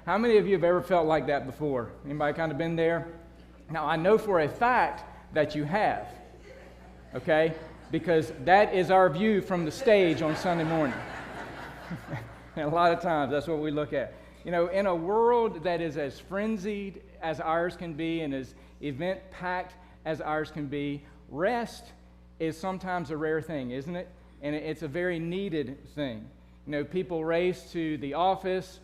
How many of you have ever felt like that before? Anybody kind of been there? Now, I know for a fact that you have, okay? Because that is our view from the stage on Sunday morning. And a lot of times, that's what we look at. You know, in a world that is as frenzied as ours can be and as event-packed as ours can be, rest is sometimes a rare thing, isn't it? And it's a very needed thing. You know, people race to the office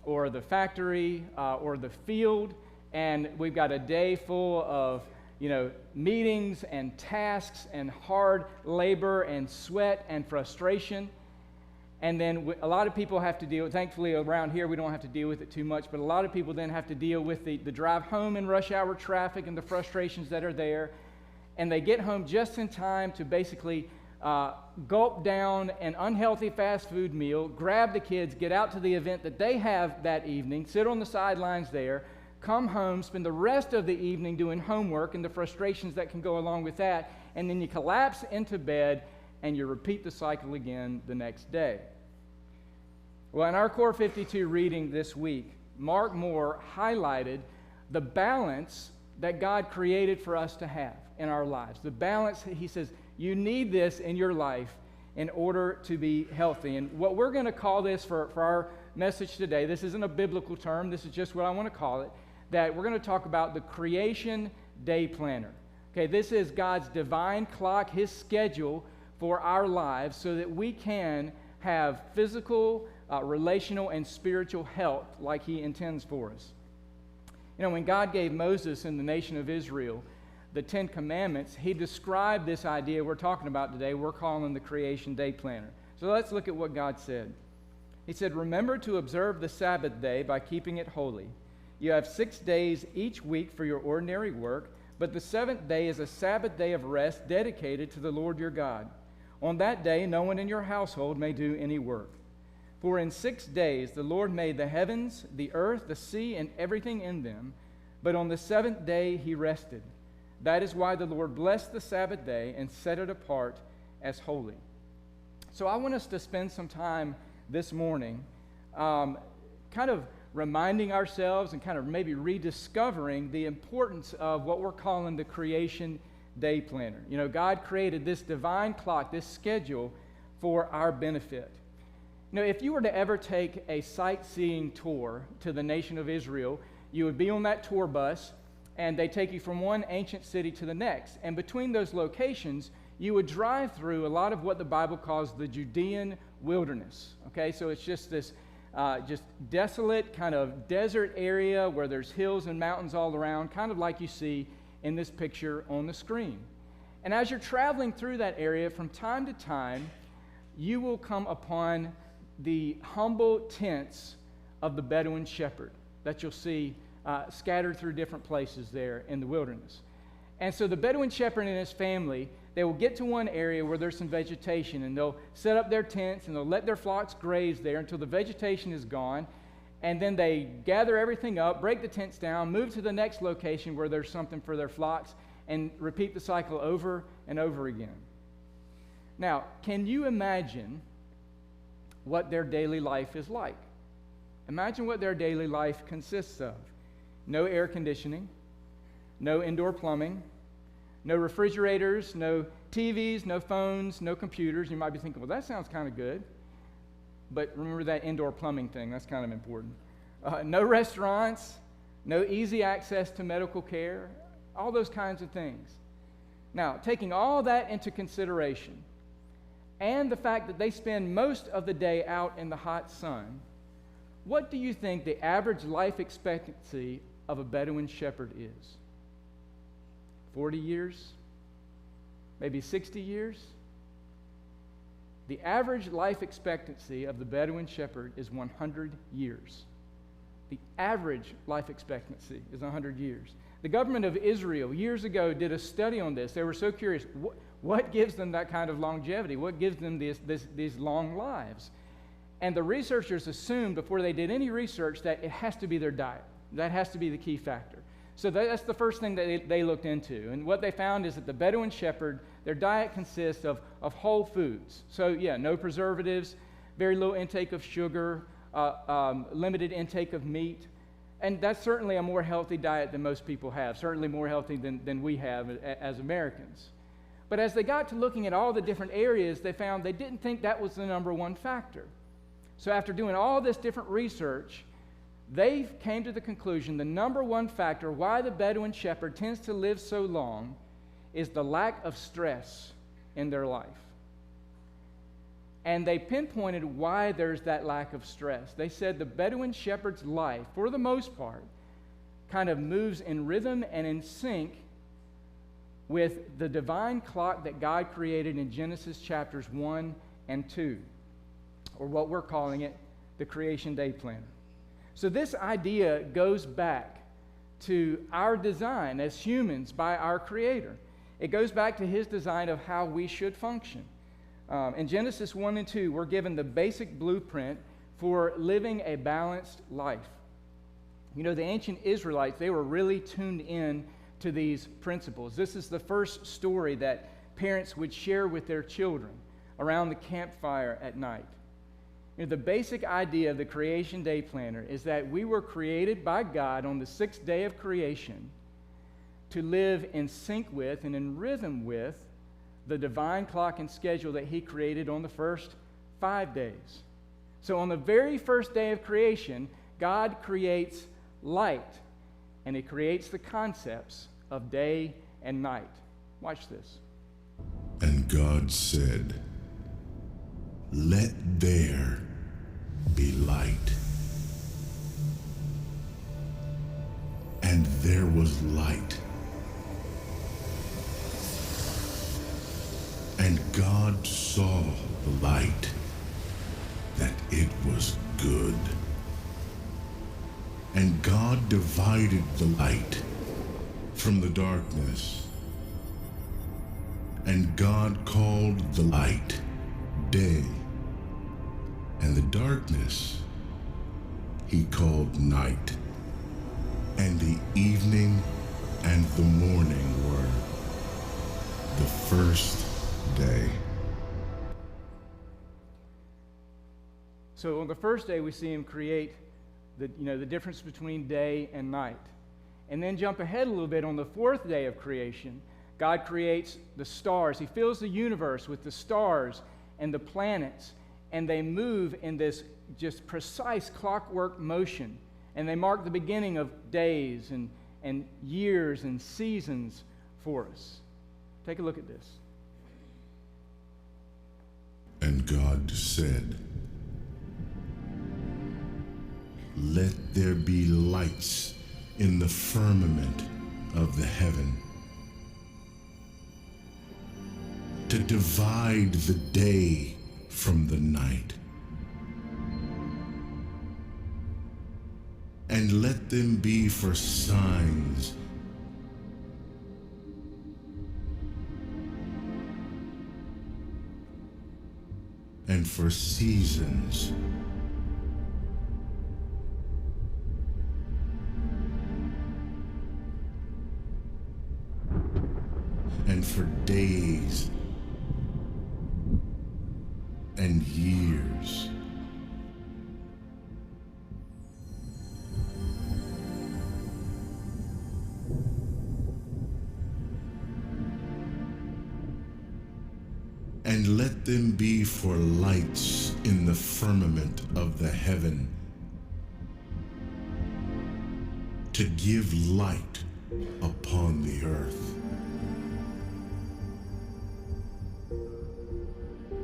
or the factory or the field, and we've got a day full of, meetings and tasks and hard labor and sweat and frustration. And then a lot of people have to deal, thankfully around here we don't have to deal with it too much, but a lot of people then have to deal with the drive home in rush hour traffic and the frustrations that are there. And they get home just in time to basically gulp down an unhealthy fast food meal, grab the kids, get out to the event that they have that evening, sit on the sidelines there, come home, spend the rest of the evening doing homework and the frustrations that can go along with that, and then you collapse into bed and you repeat the cycle again the next day. Well, in our Core 52 reading this week, Mark Moore highlighted the balance that God created for us to have in our lives. The balance, he says, you need this in your life in order to be healthy. And what we're going to call this for our message today, this isn't a biblical term, this is just what I want to call it, that we're going to talk about the creation day planner. Okay, this is God's divine clock, his schedule for our lives so that we can have physical, relational, and spiritual health like he intends for us. You know, when God gave Moses and the nation of Israel the Ten Commandments, he described this idea we're talking about today. We're calling the creation day planner. So let's look at what God said. He said, "Remember to observe the Sabbath day by keeping it holy. You have 6 days each week for your ordinary work, but the seventh day is a Sabbath day of rest dedicated to the Lord your God. On that day, no one in your household may do any work. For in 6 days the Lord made the heavens, the earth, the sea, and everything in them, but on the seventh day he rested. That is why the Lord blessed the Sabbath day and set it apart as holy." So I want us to spend some time this morning kind of reminding ourselves and kind of maybe rediscovering the importance of what we're calling the creation day planner. You know, God created this divine clock, this schedule for our benefit. You know, if you were to ever take a sightseeing tour to the nation of Israel, you would be on that tour bus, and they take you from one ancient city to the next. And between those locations, you would drive through a lot of what the Bible calls the Judean wilderness. Okay, so it's just this just desolate kind of desert area where there's hills and mountains all around, kind of like you see in this picture on the screen. And as you're traveling through that area, from time to time, you will come upon the humble tents of the Bedouin shepherd that you'll see scattered through different places there in the wilderness. And so the Bedouin shepherd and his family, they will get to one area where there's some vegetation, and they'll set up their tents and they'll let their flocks graze there until the vegetation is gone. And then they gather everything up, break the tents down, move to the next location where there's something for their flocks, and repeat the cycle over and over again. Now, can you imagine what their daily life is like? Imagine what their daily life consists of. No air conditioning, no indoor plumbing, no refrigerators, no TVs, no phones, no computers. You might be thinking, well, that sounds kind of good. But remember that indoor plumbing thing, that's kind of important. No restaurants, no easy access to medical care, all those kinds of things. Now, taking all that into consideration, and the fact that they spend most of the day out in the hot sun, what do you think the average life expectancy of a Bedouin shepherd is? 40 years? Maybe 60 years? The average life expectancy of the Bedouin shepherd is 100 years. The average life expectancy is 100 years. The government of Israel years ago did a study on this. They were so curious. What gives them that kind of longevity? What gives them these long lives? And the researchers assumed before they did any research that it has to be their diet. That has to be the key factor. So that's the first thing that they looked into. And what they found is that the Bedouin shepherd, their diet consists of whole foods. So yeah, no preservatives, very low intake of sugar, limited intake of meat. And that's certainly a more healthy diet than most people have, certainly more healthy than we have as Americans. But as they got to looking at all the different areas, they found they didn't think that was the number one factor. So after doing all this different research, they came to the conclusion the number one factor why the Bedouin shepherd tends to live so long is the lack of stress in their life. And they pinpointed why there's that lack of stress. They said the Bedouin shepherd's life, for the most part, kind of moves in rhythm and in sync with the divine clock that God created in Genesis chapters 1 and 2, or what we're calling it, the creation day plan. So this idea goes back to our design as humans by our Creator. It goes back to His design of how we should function. In Genesis 1 and 2, we're given the basic blueprint for living a balanced life. You know, the ancient Israelites, they were really tuned in to these principles. This is the first story that parents would share with their children around the campfire at night. You know, the basic idea of the Creation Day Planner is that we were created by God on the sixth day of creation to live in sync with and in rhythm with the divine clock and schedule that He created on the first 5 days. So on the very first day of creation, God creates light, and He creates the concepts of day and night. Watch this. And God said, "Let there be light." And there was light. And God saw the light, that it was good. And God divided the light from the darkness. And God called the light day, and the darkness He called night. And the evening and the morning were the first day. So on the first day, we see Him create the difference between day and night. And then jump ahead a little bit, on the fourth day of creation, God creates the stars. He fills the universe with the stars and the planets, and they move in this just precise clockwork motion, and they mark the beginning of days and years and seasons for us. Take a look at this. And God said, "Let there be lights in the firmament of the heaven, to divide the day from the night. And let them be for signs and for seasons and for days and years. And let them be for lights in the firmament of the heaven, to give light upon the earth."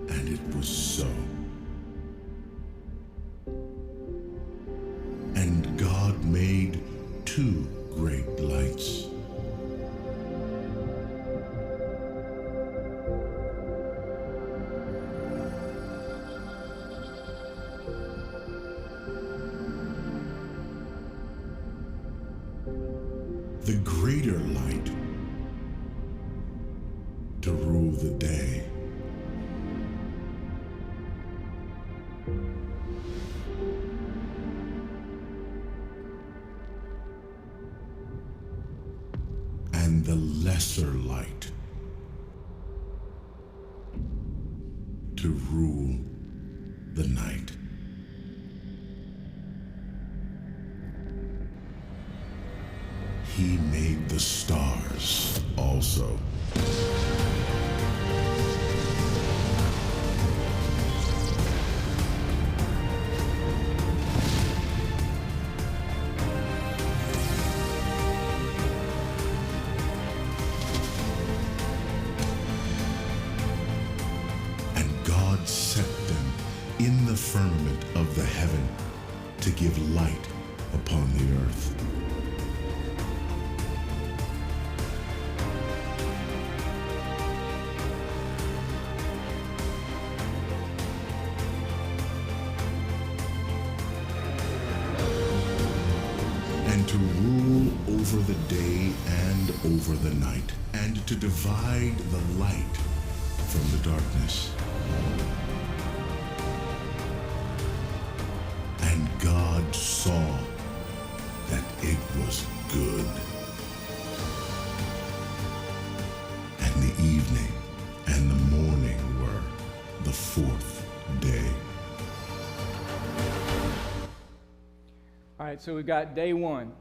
And it was so. And God made 2 great lights, the greater light to rule the day, and the lesser light to rule the night. he made the stars also. And God set them in the firmament of the heaven to give light upon the earth. And to rule over the day and over the night, and to divide the light from the darkness. And God saw that it was good. And the evening and the morning were the fourth day. All right, so we've got day one.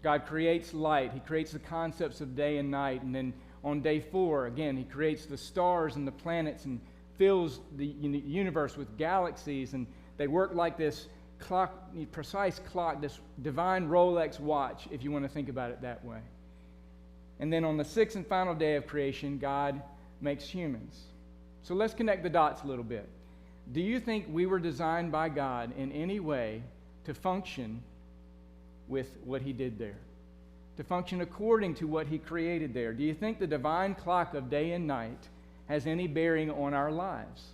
God creates light. He creates the concepts of day and night. And then on day 4, again, he creates the stars and the planets and fills the universe with galaxies. And they work like this clock, precise clock, this divine Rolex watch, if you want to think about it that way. And then on the 6th and final day of creation, God makes humans. So let's connect the dots a little bit. Do you think we were designed by God in any way to function with what he did there? To function according to what he created there? Do you think the divine clock of day and night has any bearing on our lives?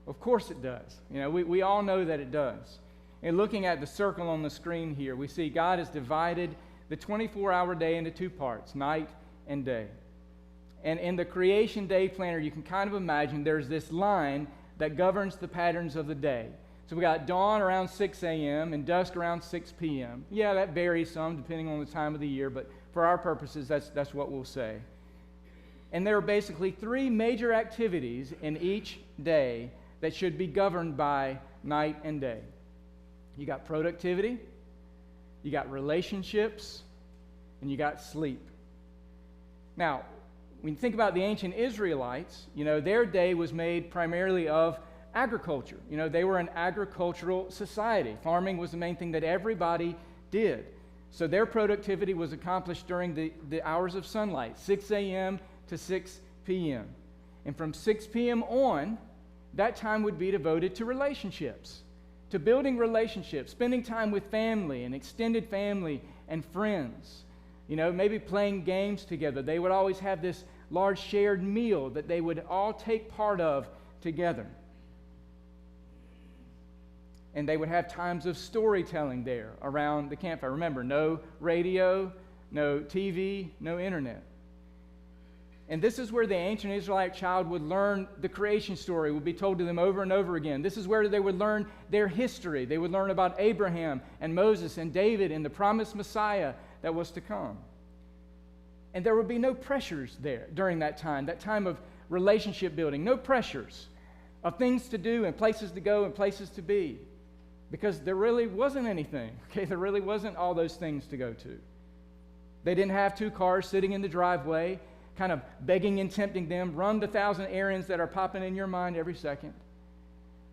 Of course it does. You know, we all know that it does. And looking at the circle on the screen here, we see God has divided the 24-hour day into 2 parts, night and day. And in the creation day planner, you can kind of imagine there's this line that governs the patterns of the day. So we got dawn around 6 a.m. and dusk around 6 p.m. Yeah, that varies some depending on the time of the year, but for our purposes, that's what we'll say. And there are basically 3 major activities in each day that should be governed by night and day. You got productivity, you got relationships, and you got sleep. Now, when you think about the ancient Israelites, you know, their day was made primarily of agriculture. You know, they were an agricultural society. Farming was the main thing that everybody did. So their productivity was accomplished during the hours of sunlight, 6 a.m. to 6 p.m. And from 6 p.m. on, that time would be devoted to relationships, to building relationships, spending time with family and extended family and friends. You know, maybe playing games together. They would always have this large shared meal that they would all take part of together. And they would have times of storytelling there around the campfire. Remember, no radio, no TV, no internet. And this is where the ancient Israelite child would learn the creation story, would be told to them over and over again. This is where they would learn their history. They would learn about Abraham and Moses and David and the promised Messiah that was to come. And there would be no pressures there during that time of relationship building, no pressures of things to do and places to go and places to be. Because there really wasn't anything, okay? There really wasn't all those things to go to. They didn't have 2 cars sitting in the driveway, kind of begging and tempting them, run the 1,000 errands that are popping in your mind every second.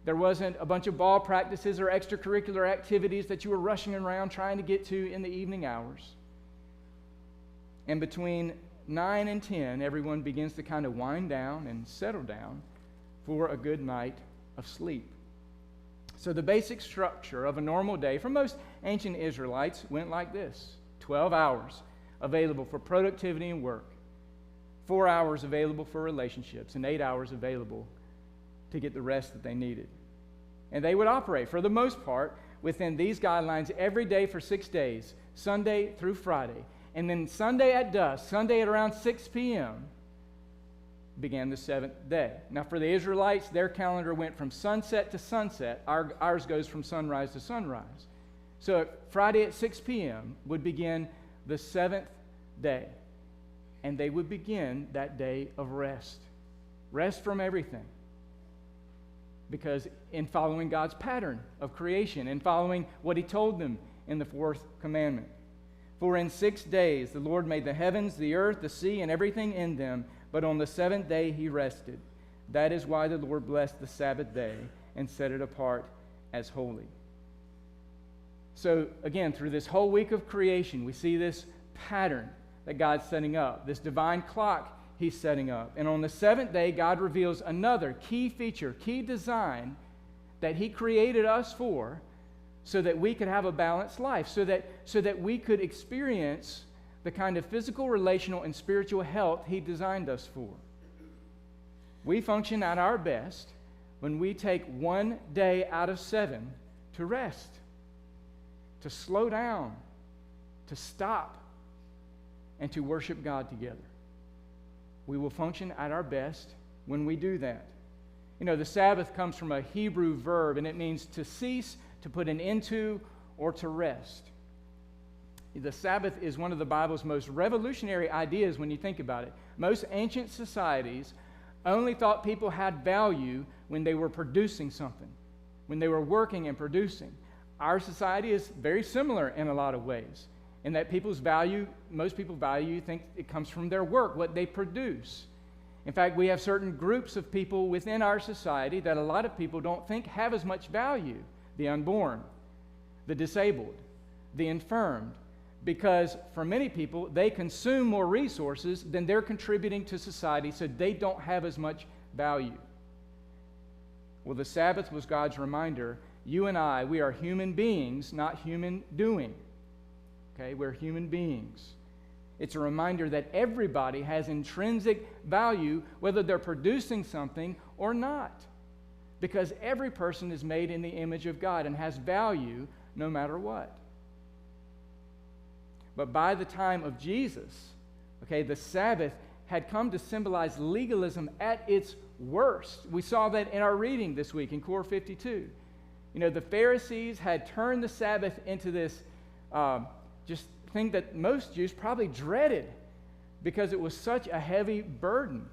There wasn't a bunch of ball practices or extracurricular activities that you were rushing around trying to get to in the evening hours. And between 9 and 10, everyone begins to kind of wind down and settle down for a good night of sleep. So the basic structure of a normal day for most ancient Israelites went like this: 12 hours available for productivity and work, 4 hours available for relationships, and 8 hours available to get the rest that they needed. And they would operate, for the most part, within these guidelines every day for 6 days, Sunday through Friday. And then Sunday at dusk, Sunday at around 6 p.m., began the 7th day. Now, for the Israelites, their calendar went from sunset to sunset. Ours goes from sunrise to sunrise. So Friday at 6 p.m. would begin the 7th day. And they would begin that day of rest. Rest from everything. Because in following God's pattern of creation, in following what he told them in the 4th commandment. For in 6 days the Lord made the heavens, the earth, the sea, and everything in them, but on the seventh day he rested. That is why the Lord blessed the Sabbath day and set it apart as holy. So again, through this whole week of creation, we see this pattern that God's setting up, this divine clock he's setting up. And on the seventh day, God reveals another key feature, key design that he created us for, so that we could have a balanced life, so that we could experience the kind of physical, relational, and spiritual health he designed us for. We function at our best when we take 1 day out of 7 to rest, to slow down, to stop, and to worship God together. We will function at our best when we do that. You know, the Sabbath comes from a Hebrew verb, and it means to cease, to put an end to, or to rest. The Sabbath is one of the Bible's most revolutionary ideas when you think about it. Most ancient societies only thought people had value when they were producing something, when they were working and producing. Our society is very similar in a lot of ways, in that most people think it comes from their work, what they produce. In fact, we have certain groups of people within our society that a lot of people don't think have as much value: the unborn, the disabled, the infirmed, because for many people, they consume more resources than they're contributing to society, so they don't have as much value. Well, the Sabbath was God's reminder. You and I, we are human beings, not human doing. Okay, we're human beings. It's a reminder that everybody has intrinsic value, whether they're producing something or not, because every person is made in the image of God and has value no matter what. But by the time of Jesus, okay, the Sabbath had come to symbolize legalism at its worst. We saw that in our reading this week in Core 52. You know, the Pharisees had turned the Sabbath into this just thing that most Jews probably dreaded because it was such a heavy burden.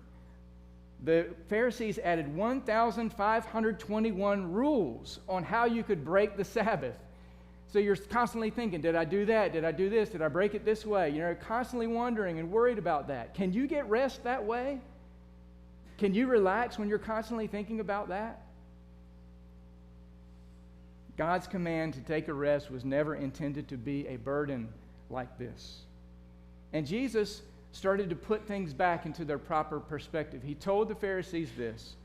The Pharisees added 1,521 rules on how you could break the Sabbath. So you're constantly thinking, did I do that? Did I do this? Did I break it this way? You're constantly wondering and worried about that. Can you get rest that way? Can you relax when you're constantly thinking about that? God's command to take a rest was never intended to be a burden like this. And Jesus started to put things back into their proper perspective. He told the Pharisees this: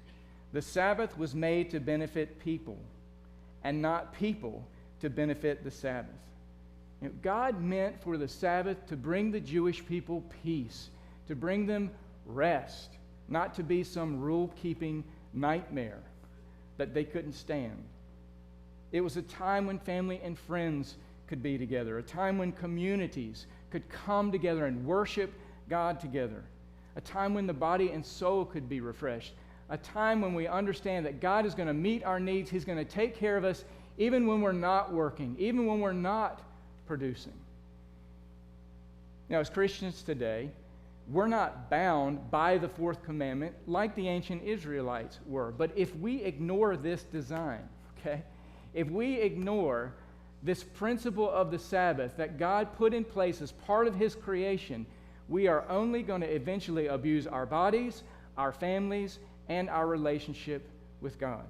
the Sabbath was made to benefit people, and not people to benefit the Sabbath. You know, God meant for the Sabbath to bring the Jewish people peace, to bring them rest, not to be some rule-keeping nightmare that they couldn't stand. It was a time when family and friends could be together, a time when communities could come together and worship God together, a time when the body and soul could be refreshed, a time when we understand that God is going to meet our needs. He's going to take care of us even when we're not working, even when we're not producing. Now, as Christians today, we're not bound by the fourth commandment like the ancient Israelites were. But if we ignore this design, okay, if we ignore this principle of the Sabbath that God put in place as part of His creation, we are only going to eventually abuse our bodies, our families, and our relationship with God.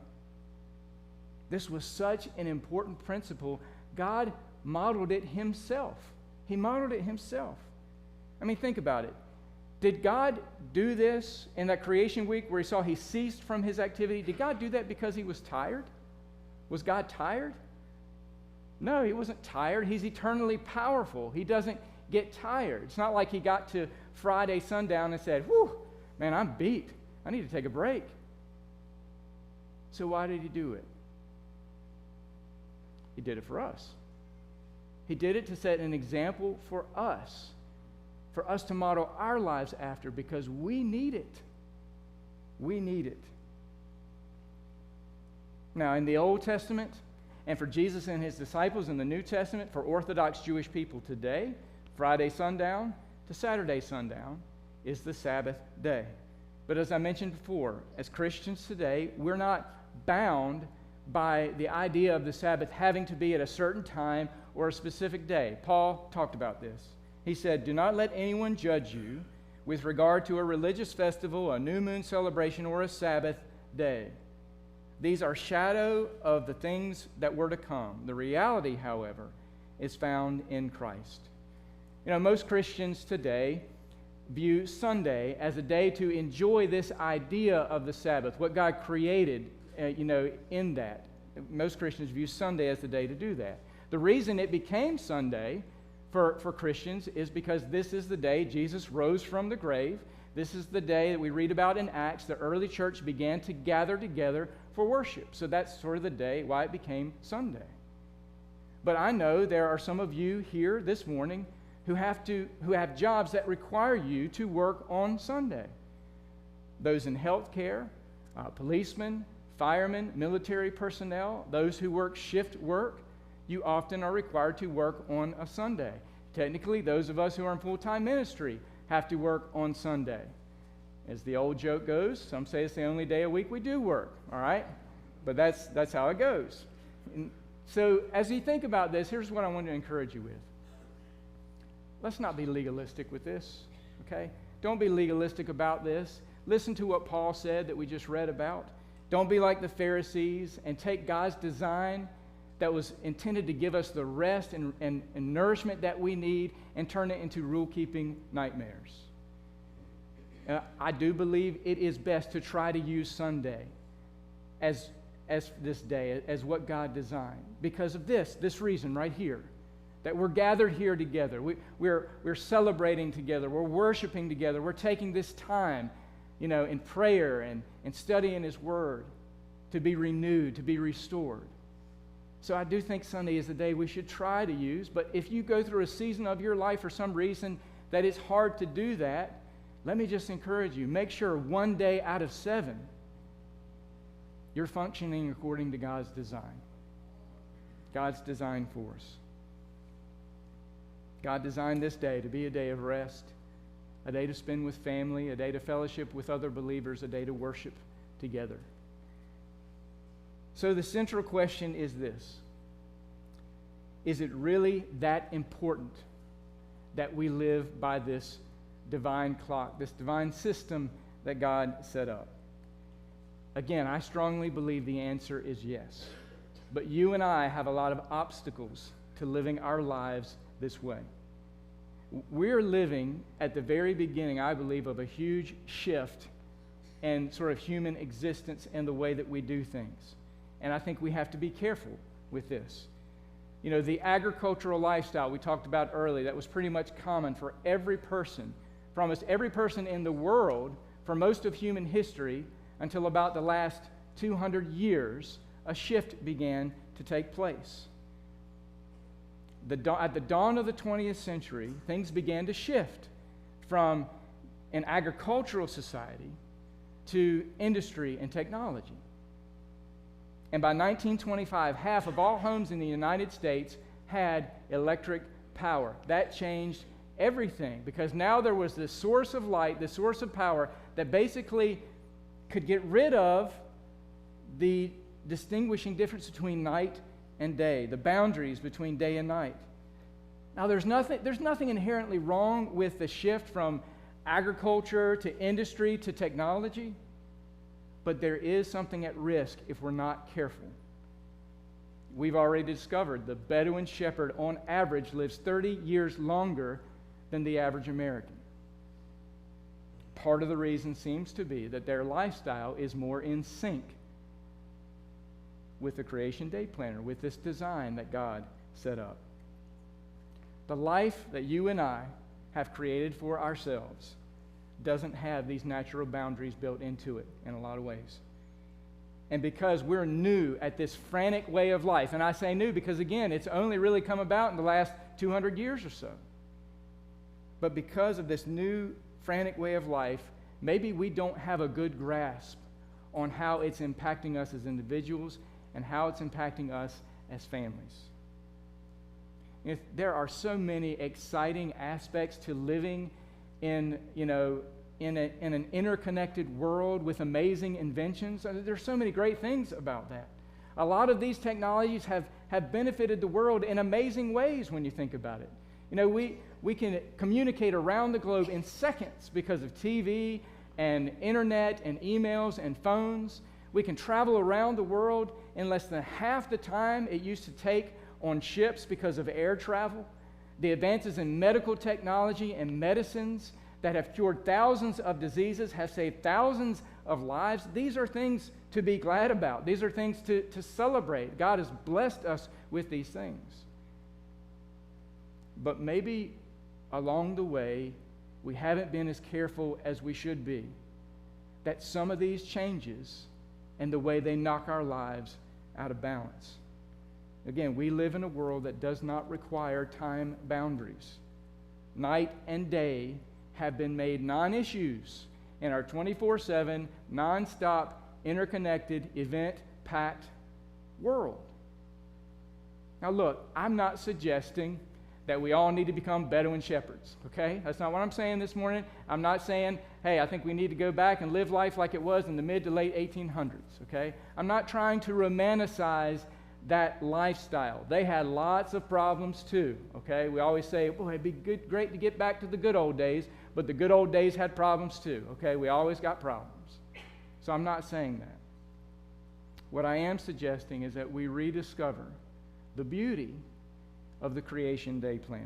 This was such an important principle. God modeled it Himself. He modeled it Himself. I mean, think about it. Did God do this in that creation week where He ceased from His activity? Did God do that because He was tired? Was God tired? No, He wasn't tired. He's eternally powerful. He doesn't get tired. It's not like He got to Friday sundown and said, "Whew, man, I'm beat. I need to take a break." So why did He do it? He did it for us. He did it to set an example for us to model our lives after, because we need it. We need it. Now, in the Old Testament, and for Jesus and His disciples in the New Testament, for Orthodox Jewish people today, Friday sundown to Saturday sundown is the Sabbath day. But as I mentioned before, as Christians today, we're not bound by the idea of the Sabbath having to be at a certain time or a specific day. Paul talked about this. He said, "Do not let anyone judge you with regard to a religious festival, a new moon celebration, or a Sabbath day. These are shadow of the things that were to come. The reality, however, is found in Christ." You know, most Christians today view Sunday as a day to enjoy this idea of the Sabbath, what God created, in that. Most Christians view Sunday as the day to do that. The reason it became Sunday for Christians is because this is the day Jesus rose from the grave. This is the day that we read about in Acts. The early church began to gather together for worship. So that's sort of the day why it became Sunday. But I know there are some of you here this morning who have jobs that require you to work on Sunday. Those in healthcare, policemen, firemen, military personnel, those who work shift work, you often are required to work on a Sunday. Technically, those of us who are in full-time ministry have to work on Sunday. As the old joke goes, some say it's the only day a week we do work, all right? But that's how it goes. And so as you think about this, here's what I want to encourage you with. Let's not be legalistic with this, okay? Don't be legalistic about this. Listen to what Paul said that we just read about. Don't be like the Pharisees and take God's design that was intended to give us the rest and nourishment that we need and turn it into rule-keeping nightmares. I do believe it is best to try to use Sunday as this day, as what God designed. Because of this reason right here, that we're gathered here together. We're celebrating together. We're worshiping together. We're taking this time, in prayer and studying His Word to be renewed, to be restored. So I do think Sunday is the day we should try to use. But if you go through a season of your life for some reason that it's hard to do that, let me just encourage you. Make sure one day out of 7, you're functioning according to God's design. God's design for us. God designed this day to be a day of rest, a day to spend with family, a day to fellowship with other believers, a day to worship together. So the central question is this: is it really that important that we live by this divine clock, this divine system that God set up? Again, I strongly believe the answer is yes. But you and I have a lot of obstacles to living our lives this way. We're living at the very beginning, I believe, of a huge shift in sort of human existence and the way that we do things. And I think we have to be careful with this. The agricultural lifestyle we talked about earlier, that was pretty much common for every person, for almost every person in the world, for most of human history, until about the last 200 years, a shift began to take place. At the dawn of the 20th century, things began to shift from an agricultural society to industry and technology. And by 1925, half of all homes in the United States had electric power. That changed everything, because now there was this source of light, this source of power that basically could get rid of the distinguishing difference between night and day, the boundaries between day and night. Now, there's nothing inherently wrong with the shift from agriculture to industry to technology, but there is something at risk if we're not careful. We've already discovered the Bedouin shepherd, on average, lives 30 years longer than the average American. Part of the reason seems to be that their lifestyle is more in sync with the creation day planner, with this design that God set up. The life that you and I have created for ourselves doesn't have these natural boundaries built into it in a lot of ways. And because we're new at this frantic way of life, and I say new because, again, it's only really come about in the last 200 years or so. But because of this new frantic way of life, maybe we don't have a good grasp on how it's impacting us as individuals and how it's impacting us as families. There are so many exciting aspects to living in an interconnected world with amazing inventions. There's so many great things about that. A lot of these technologies have benefited the world in amazing ways when you think about it. You know, we can communicate around the globe in seconds because of TV and internet and emails and phones. We can travel around the world in less than half the time it used to take on ships because of air travel. The advances in medical technology and medicines that have cured thousands of diseases, have saved thousands of lives. These are things to be glad about. These are things to celebrate. God has blessed us with these things. But maybe along the way, we haven't been as careful as we should be, that some of these changes and the way they knock our lives out of balance. Again, we live in a world that does not require time boundaries. Night and day have been made non-issues in our 24/7, non-stop, interconnected, event-packed world. Now look, I'm not suggesting that we all need to become Bedouin shepherds, okay? That's not what I'm saying this morning. I'm not saying, hey, I think we need to go back and live life like it was in the mid to late 1800s, okay? I'm not trying to romanticize that lifestyle. They had lots of problems too, okay? We always say, boy, it'd be great to get back to the good old days, but the good old days had problems too, okay? We always got problems. So I'm not saying that. What I am suggesting is that we rediscover the beauty of the Creation Day Planner.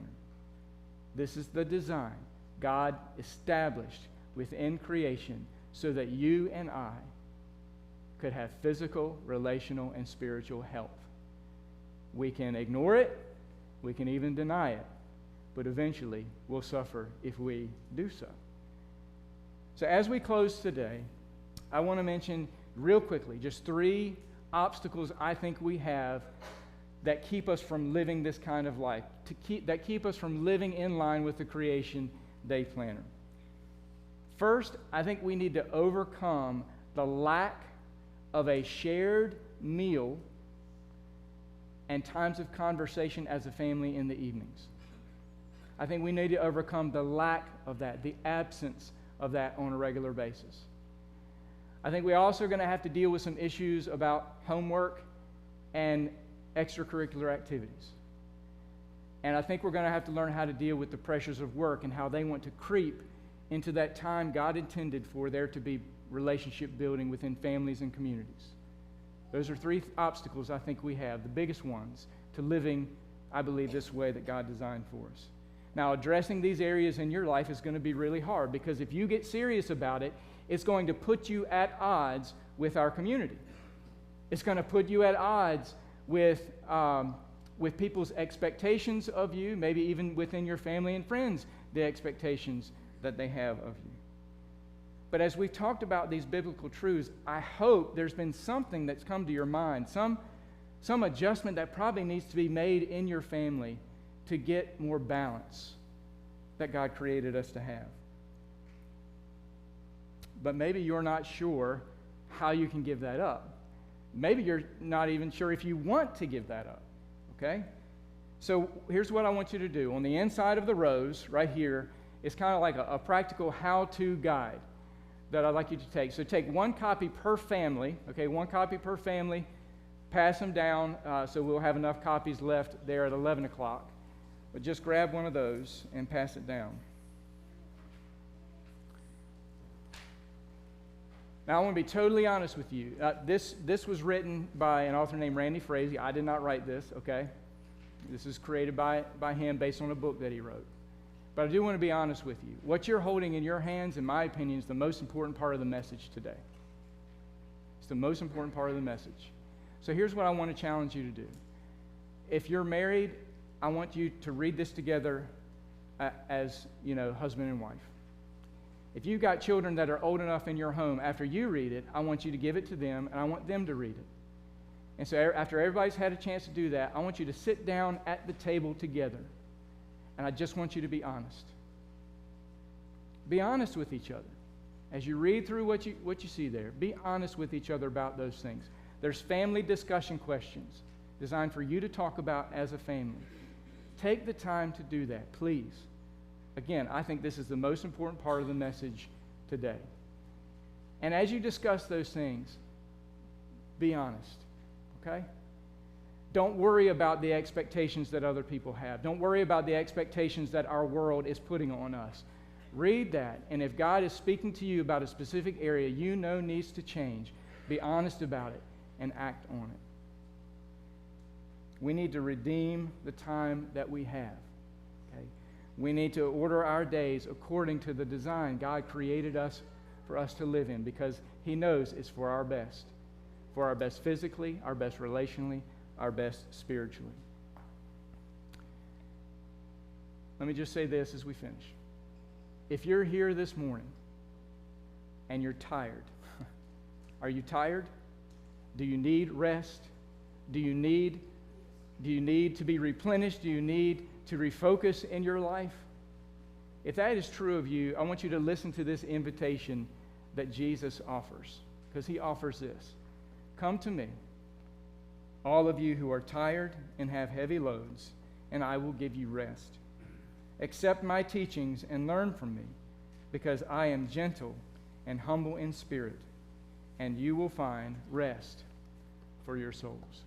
This is the design God established within creation so that you and I could have physical, relational, and spiritual health. We can ignore it, we can even deny it, but eventually we'll suffer if we do so. So as we close today, I want to mention real quickly just 3 obstacles I think we have that keep us from living this kind of life, that keep us from living in line with the Creation Day Planner. First, I think we need to overcome the lack of a shared meal and times of conversation as a family in the evenings. I think we need to overcome the lack of that, the absence of that on a regular basis. I think we also are going to have to deal with some issues about homework and extracurricular activities. And I think we're going to have to learn how to deal with the pressures of work and how they want to creep into that time God intended for there to be relationship building within families and communities. Those are 3 obstacles I think we have, the biggest ones, to living, I believe, this way that God designed for us. Now, addressing these areas in your life is going to be really hard because if you get serious about it, it's going to put you at odds with our community. It's going to put you at odds with people's expectations of you, maybe even within your family and friends, the expectations that they have of you. But as we've talked about these biblical truths, I hope there's been something that's come to your mind, some adjustment that probably needs to be made in your family to get more balance that God created us to have. But maybe you're not sure how you can give that up. Maybe you're not even sure if you want to give that up, okay? So here's what I want you to do. On the inside of the rows, right here, is kind of like a practical how-to guide that I'd like you to take. So take 1 copy per family, okay? 1 copy per family. Pass them down so we'll have enough copies left there at 11 o'clock. But just grab one of those and pass it down. Now, I want to be totally honest with you. This was written by an author named Randy Frazee. I did not write this, okay? This is created by him based on a book that he wrote. But I do want to be honest with you. What you're holding in your hands, in my opinion, is the most important part of the message today. It's the most important part of the message. So here's what I want to challenge you to do. If you're married, I want you to read this together as, husband and wife. If you've got children that are old enough in your home, after you read it, I want you to give it to them, and I want them to read it. And so after everybody's had a chance to do that, I want you to sit down at the table together, and I just want you to be honest. Be honest with each other. As you read through what you see there, be honest with each other about those things. There's family discussion questions designed for you to talk about as a family. Take the time to do that, please. Again, I think this is the most important part of the message today. And as you discuss those things, be honest, okay? Don't worry about the expectations that other people have. Don't worry about the expectations that our world is putting on us. Read that, and if God is speaking to you about a specific area you know needs to change, be honest about it and act on it. We need to redeem the time that we have. Okay? We need to order our days according to the design God created us for us to live in, because He knows it's for our best physically, our best relationally, our best spiritually. Let me just say this as we finish. If you're here this morning and you're tired, are you tired? Do you need rest? Do you need to be replenished? Do you need to refocus in your life? If that is true of you, I want you to listen to this invitation that Jesus offers, because He offers this. Come to me, all of you who are tired and have heavy loads, and I will give you rest. Accept my teachings and learn from me, because I am gentle and humble in spirit, and you will find rest for your souls.